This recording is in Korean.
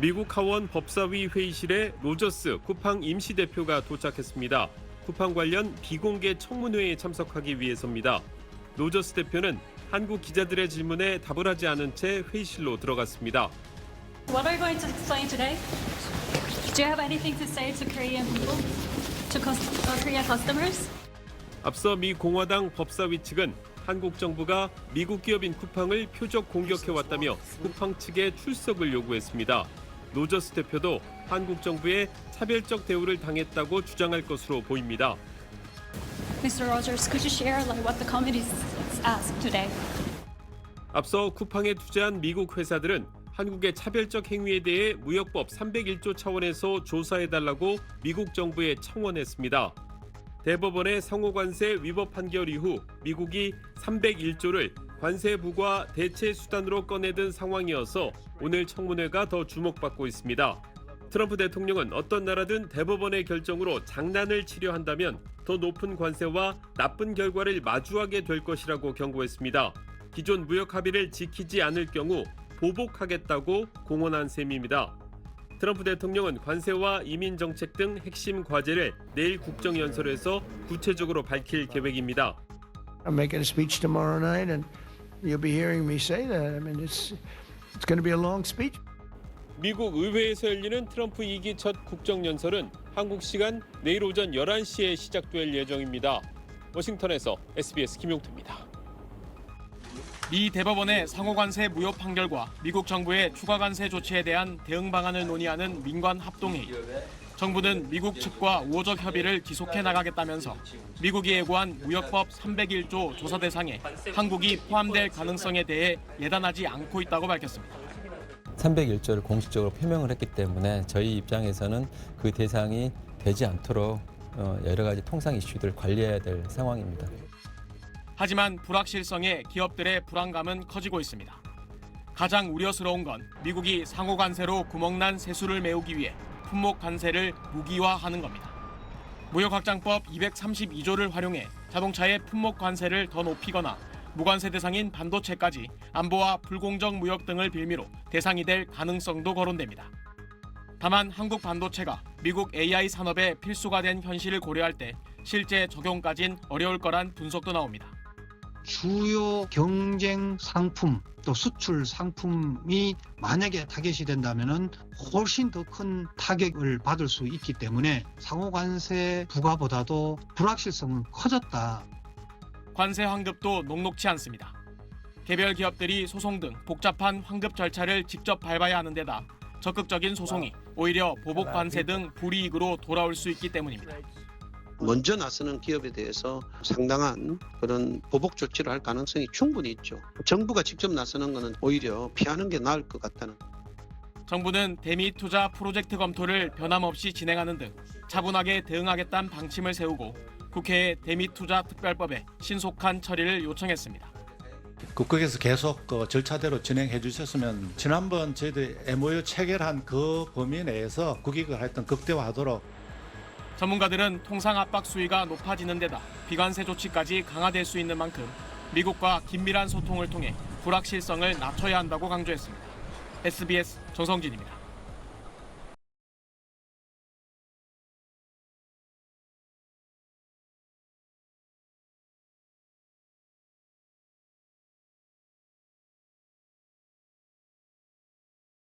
미국 하원 법사위 회의실에 로저스 쿠팡 임시대표가 도착했습니다. 쿠팡 관련 비공개 청문회에 참석하기 위해서입니다. 로저스 대표는 한국 기자들의 질문에 답을 하지 않은 채 회의실로 들어갔습니다. What are you going to explain today? Do you have anything to say to Korean people, to Korean customers? 앞서 미 공화당 법사위 측은 한국 정부가 미국 기업인 쿠팡을 표적 공격해왔다며 쿠팡 측의 출석을 요구했습니다. 로저스 대표도 한국 정부의 차별적 대우를 당했다고 주장할 것으로 보입니다. Mr. Rogers, could you share what the committee asked today? 앞서 쿠팡에 투자한 미국 회사들은 한국의 차별적 행위에 대해 무역법 301조 차원에서 조사해달라고 미국 정부에 청원했습니다. 대법원의 상호관세 위법 판결 이후 미국이 301조를 관세 부과 대체 수단으로 꺼내든 상황이어서 오늘 청문회가 더 주목받고 있습니다. 트럼프 대통령은 어떤 나라든 대법원의 결정으로 장난을 치려 한다면 더 높은 관세와 나쁜 결과를 마주하게 될 것이라고 경고했습니다. 기존 무역 합의를 지키지 않을 경우 보복하겠다고 공언한 셈입니다. 트럼프 대통령은 관세와 이민 정책 등 핵심 과제를 내일 국정연설에서 구체적으로 밝힐 계획입니다. I'm making a speech tomorrow night, and you'll be hearing me say that. I mean, it's going to be a long speech. 미국 의회에서 열리는 트럼프 2기 첫 국정연설은 한국 시간 내일 오전 11시에 시작될 예정입니다. 워싱턴에서 SBS 김용태입니다. 미 대법원의 상호관세 무효 판결과 미국 정부의 추가 관세 조치에 대한 대응 방안을 논의하는 민관 합동회의. 정부는 미국 측과 우호적 협의를 지속해 나가겠다면서 미국이 예고한 무역법 301조 조사 대상에 한국이 포함될 가능성에 대해 예단하지 않고 있다고 밝혔습니다. 301조를 공식적으로 표명을 했기 때문에 저희 입장에서는 그 대상이 되지 않도록 여러 가지 통상 이슈들을 관리해야 될 상황입니다. 하지만 불확실성에 기업들의 불안감은 커지고 있습니다. 가장 우려스러운 건 미국이 상호관세로 구멍난 세수를 메우기 위해 품목 관세를 무기화하는 겁니다. 무역확장법 232조를 활용해 자동차의 품목 관세를 더 높이거나 무관세 대상인 반도체까지 안보와 불공정 무역 등을 빌미로 대상이 될 가능성도 거론됩니다. 다만 한국 반도체가 미국 AI 산업의 필수가 된 현실을 고려할 때 실제 적용까진 어려울 거란 분석도 나옵니다. 주요 경쟁 상품 또 수출 상품이 만약에 타겟이 된다면은 훨씬 더 큰 타격을 받을 수 있기 때문에 상호관세 부과보다도 불확실성은 커졌다. 관세 환급도 녹록치 않습니다. 개별 기업들이 소송 등 복잡한 환급 절차를 직접 밟아야 하는 데다 적극적인 소송이 오히려 보복 관세 등 불이익으로 돌아올 수 있기 때문입니다. 먼저 나서는 기업에 대해서 상당한 그런 보복 조치를 할 가능성이 충분히 있죠. 정부가 직접 나서는 것은 오히려 피하는 게 나을 것 같다는. 정부는 대미 투자 프로젝트 검토를 변함없이 진행하는 등 차분하게 대응하겠다는 방침을 세우고 국회에 대미 투자 특별법에 신속한 처리를 요청했습니다. 국회에서 계속 그 절차대로 진행해 주셨으면 지난번 저희들 MOU 체결한 그 범위 내에서 국익을 하여튼 극대화하도록. 전문가들은 통상 압박 수위가 높아지는 데다 비관세 조치까지 강화될 수 있는 만큼 미국과 긴밀한 소통을 통해 불확실성을 낮춰야 한다고 강조했습니다. SBS 정성진입니다.